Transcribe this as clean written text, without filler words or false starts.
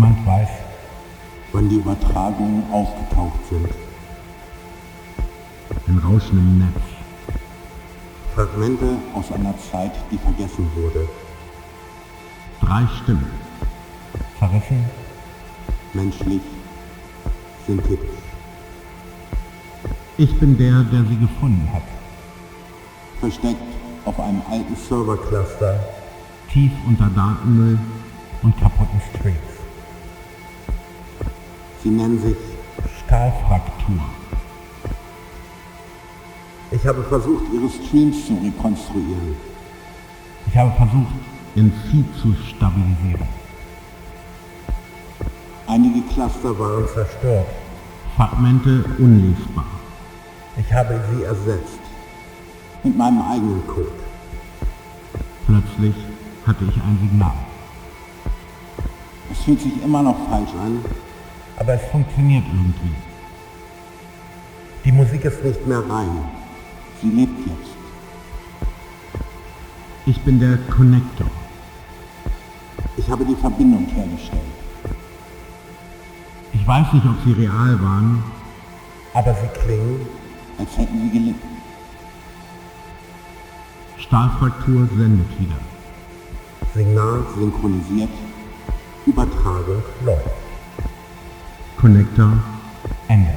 Niemand weiß, wann die Übertragungen aufgetaucht sind. ein Rauschen im Netz. Fragmente aus einer Zeit, die vergessen wurde. 3 Stimmen. Verrissen, Menschlich, synthetisch. ich bin der, der sie gefunden hat. Versteckt auf einem alten Servercluster. Tief unter Datenmüll und kaputten Streets. Sie nennen sich. Stahlfraktur. Ich habe versucht, ihre Streams zu rekonstruieren. Ich habe versucht, den Feed zu stabilisieren. Einige Cluster waren zerstört. Fragmente unlesbar. Ich habe sie ersetzt. Mit meinem eigenen Code. Plötzlich hatte ich ein Signal. Es fühlt sich immer noch falsch an. Aber es funktioniert irgendwie. Die Musik ist nicht mehr rein. Sie lebt jetzt. Ich bin der Connector. Ich habe die Verbindung hergestellt. Ich weiß nicht, ob sie real waren, Aber sie klingen, als hätten sie gelitten. Stahlfraktur sendet wieder. Signal synchronisiert. Übertragung läuft. Connector, Ende.